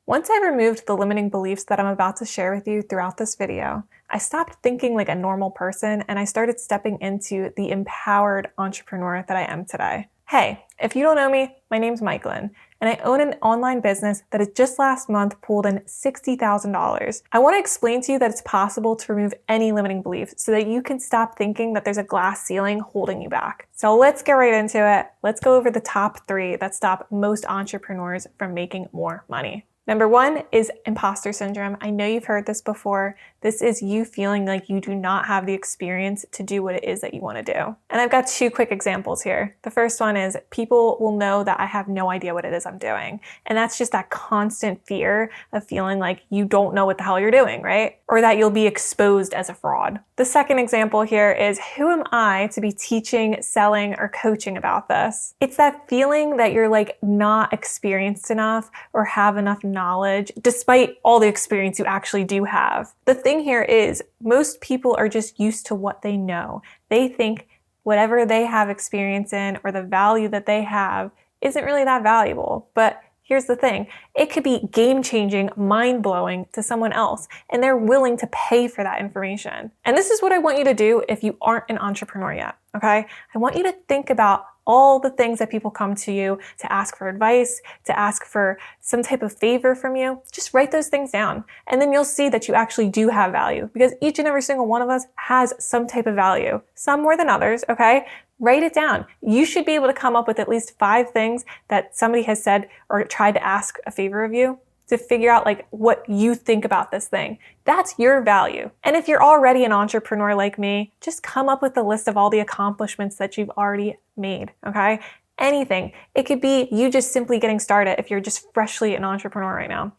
Once I removed the limiting beliefs that I'm about to share with you throughout this video, I stopped thinking like a normal person and I started stepping into the empowered entrepreneur that I am today. Hey, if you don't know me, my name's Michaelin, and I own an online business that has just last month pulled in $60,000. I want to explain to you that it's possible to remove any limiting beliefs so that you can stop thinking that there's a glass ceiling holding you back. So let's get right into it. Let's go over the top 3 that stop most entrepreneurs from making more money. Number 1 is imposter syndrome. I know you've heard this before. This is you feeling like you do not have the experience to do what it is that you want to do. And I've got 2 quick examples here. The first one is people will know that I have no idea what it is I'm doing. And that's just that constant fear of feeling like you don't know what the hell you're doing, right? Or that you'll be exposed as a fraud. The second example here is, who am I to be teaching, selling, or coaching about this? It's that feeling that you're like not experienced enough or have enough knowledge, despite all the experience you actually do have. The thing here is, most people are just used to what they know. They think whatever they have experience in or the value that they have isn't really that valuable. But here's the thing, it could be game-changing, mind-blowing to someone else, and they're willing to pay for that information. And this is what I want you to do if you aren't an entrepreneur yet, okay? I want you to think about all the things that people come to you to ask for advice, to ask for some type of favor from you. Just write those things down, and then you'll see that you actually do have value, because each and every single one of us has some type of value, some more than others, okay? Write it down. You should be able to come up with at least 5 things that somebody has said or tried to ask a favor of you to figure out like what you think about this thing. That's your value. And if you're already an entrepreneur like me, just come up with a list of all the accomplishments that you've already made, okay? Anything. It could be you just simply getting started if you're just freshly an entrepreneur right now.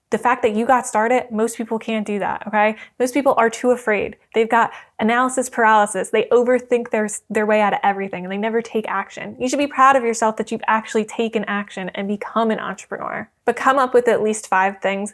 The fact that you got started, most people can't do that, okay? Most people are too afraid. They've got analysis paralysis. They overthink their way out of everything and they never take action. You should be proud of yourself that you've actually taken action and become an entrepreneur. But come up with at least 5 things,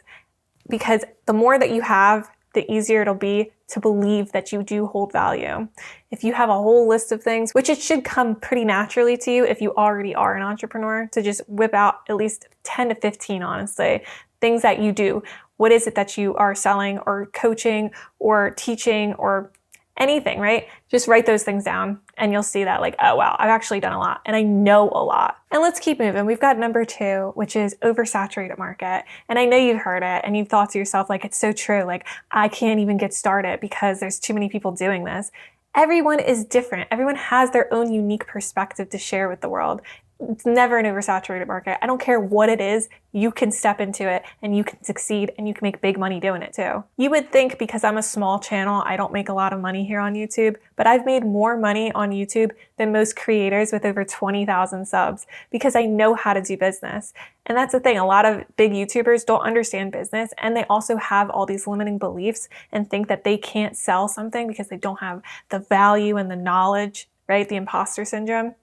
because the more that you have, the easier it'll be to believe that you do hold value. If you have a whole list of things, which it should come pretty naturally to you if you already are an entrepreneur, to just whip out at least 10 to 15, honestly, things that you do. What is it that you are selling or coaching or teaching or anything, right? Just write those things down and you'll see that like, oh wow, I've actually done a lot and I know a lot. And let's keep moving. We've got number 2, which is oversaturated market. And I know you've heard it and you've thought to yourself, like, it's so true. Like, I can't even get started because there's too many people doing this. Everyone is different. Everyone has their own unique perspective to share with the world. It's never an oversaturated market. I don't care what it is, you can step into it and you can succeed and you can make big money doing it too. You would think because I'm a small channel, I don't make a lot of money here on YouTube, but I've made more money on YouTube than most creators with over 20,000 subs because I know how to do business. And that's the thing, a lot of big YouTubers don't understand business and they also have all these limiting beliefs and think that they can't sell something because they don't have the value and the knowledge, right? The imposter syndrome.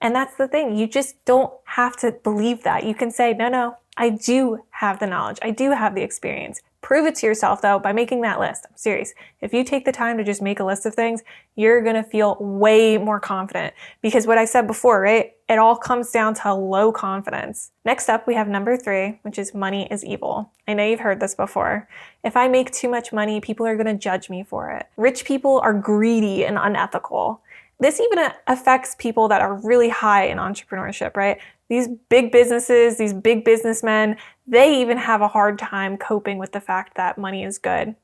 And that's the thing, you just don't have to believe that. You can say, no, I do have the knowledge. I do have the experience. Prove it to yourself though by making that list. I'm serious. If you take the time to just make a list of things, you're gonna feel way more confident, because what I said before, right? It all comes down to low confidence. Next up, we have number 3, which is money is evil. I know you've heard this before. If I make too much money, people are gonna judge me for it. Rich people are greedy and unethical. This even affects people that are really high in entrepreneurship, right? These big businesses, these big businessmen, they even have a hard time coping with the fact that money is good.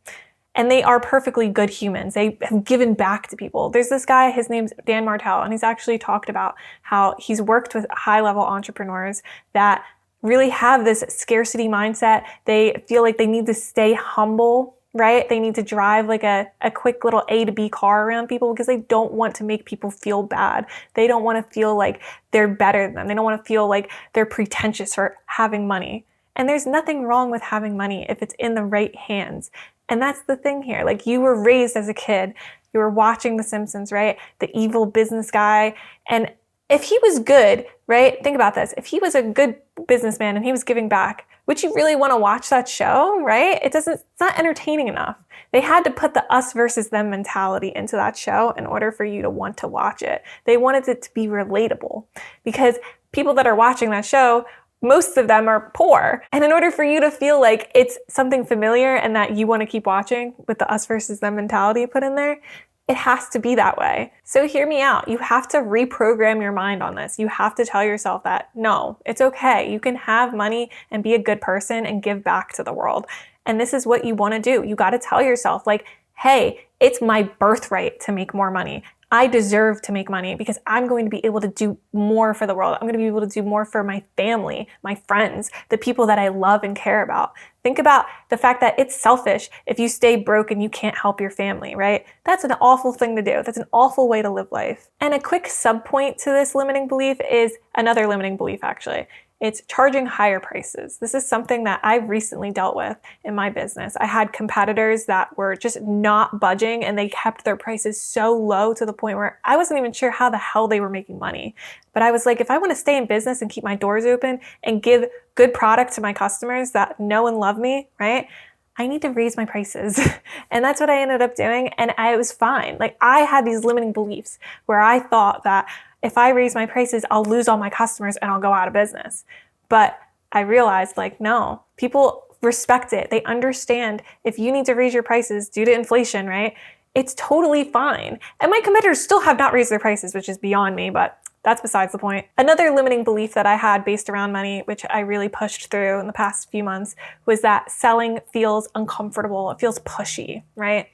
And they are perfectly good humans. They have given back to people. There's this guy, his name's Dan Martell, and he's actually talked about how he's worked with high-level entrepreneurs that really have this scarcity mindset. They feel like they need to stay humble, right? They need to drive like a quick little A to B car around people because they don't want to make people feel bad. They don't want to feel like they're better than them. They don't want to feel like they're pretentious for having money. And there's nothing wrong with having money if it's in the right hands. And that's the thing here. Like, you were raised as a kid, you were watching The Simpsons, right? The evil business guy. And if he was good, right? Think about this. If he was a good businessman and he was giving back, would you really want to watch that show, right? It's not entertaining enough. They had to put the us versus them mentality into that show in order for you to want to watch it. They wanted it to be relatable, because people that are watching that show most of them are poor. And in order for you to feel like it's something familiar and that you want to keep watching with the us versus them mentality put in there, it has to be that way. So hear me out. You have to reprogram your mind on this. You have to tell yourself that, no, it's okay. You can have money and be a good person and give back to the world. And this is what you want to do. You got to tell yourself like, hey, it's my birthright to make more money. I deserve to make money because I'm going to be able to do more for the world. I'm going to be able to do more for my family, my friends, the people that I love and care about. Think about the fact that it's selfish if you stay broke and you can't help your family, right? That's an awful thing to do. That's an awful way to live life. And a quick subpoint to this limiting belief is another limiting belief, actually. It's charging higher prices. This is something that I recently dealt with in my business. I had competitors that were just not budging and they kept their prices so low to the point where I wasn't even sure how the hell they were making money. But I was like, if I want to stay in business and keep my doors open and give good product to my customers that know and love me, right? I need to raise my prices. And that's what I ended up doing. And I was fine. Like I had these limiting beliefs where I thought that if I raise my prices, I'll lose all my customers and I'll go out of business. But I realized like, no, people respect it. They understand if you need to raise your prices due to inflation, right? It's totally fine. And my competitors still have not raised their prices, which is beyond me, but that's besides the point. Another limiting belief that I had based around money, which I really pushed through in the past few months, was that selling feels uncomfortable. It feels pushy, right?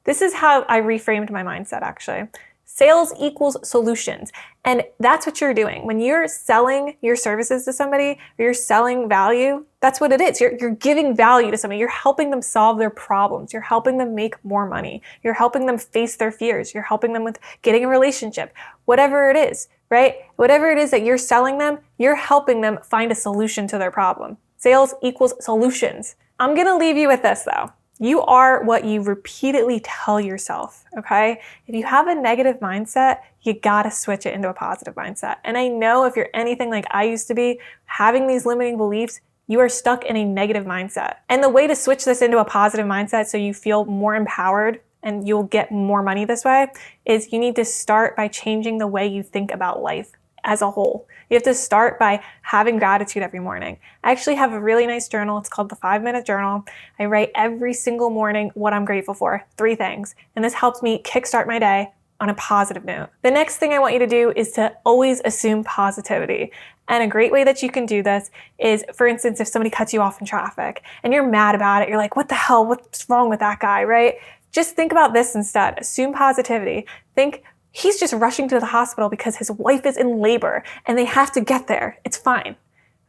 This is how I reframed my mindset, actually. Sales equals solutions. And that's what you're doing. When you're selling your services to somebody or you're selling value, that's what it is. You're giving value to somebody. You're helping them solve their problems. You're helping them make more money. You're helping them face their fears. You're helping them with getting a relationship, whatever it is, right? Whatever it is that you're selling them, you're helping them find a solution to their problem. Sales equals solutions. I'm going to leave you with this though. You are what you repeatedly tell yourself, okay? If you have a negative mindset, you gotta switch it into a positive mindset. And I know if you're anything like I used to be, having these limiting beliefs, you are stuck in a negative mindset. And the way to switch this into a positive mindset so you feel more empowered and you'll get more money this way is you need to start by changing the way you think about life as a whole. You have to start by having gratitude every morning. I actually have a really nice journal. It's called the 5-Minute Journal. I write every single morning what I'm grateful for, 3 things. And this helps me kickstart my day on a positive note. The next thing I want you to do is to always assume positivity. And a great way that you can do this is, for instance, if somebody cuts you off in traffic and you're mad about it, you're like, what the hell, what's wrong with that guy, right? Just think about this instead. Assume positivity. Think, he's just rushing to the hospital because his wife is in labor and they have to get there. It's fine,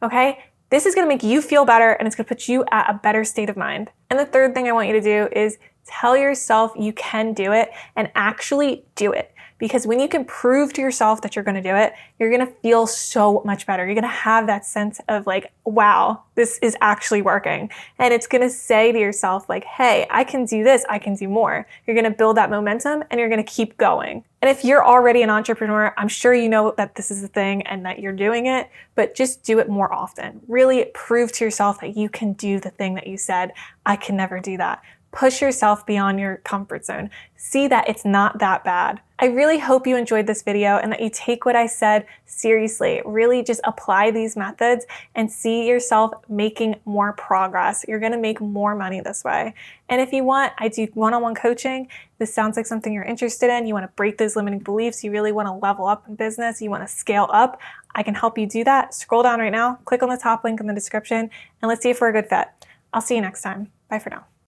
okay? This is gonna make you feel better and it's gonna put you at a better state of mind. And the third thing I want you to do is tell yourself you can do it and actually do it. Because when you can prove to yourself that you're gonna do it, you're gonna feel so much better. You're gonna have that sense of like, wow, this is actually working. And it's gonna say to yourself like, hey, I can do this, I can do more. You're gonna build that momentum and you're gonna keep going. And if you're already an entrepreneur, I'm sure you know that this is the thing and that you're doing it, but just do it more often. Really prove to yourself that you can do the thing that you said, I can never do that. Push yourself beyond your comfort zone. See that it's not that bad. I really hope you enjoyed this video and that you take what I said seriously. Really just apply these methods and see yourself making more progress. You're gonna make more money this way. And if you want, I do one-on-one coaching. This sounds like something you're interested in. You wanna break those limiting beliefs. You really wanna level up in business. You wanna scale up. I can help you do that. Scroll down right now, click on the top link in the description, and let's see if we're a good fit. I'll see you next time. Bye for now.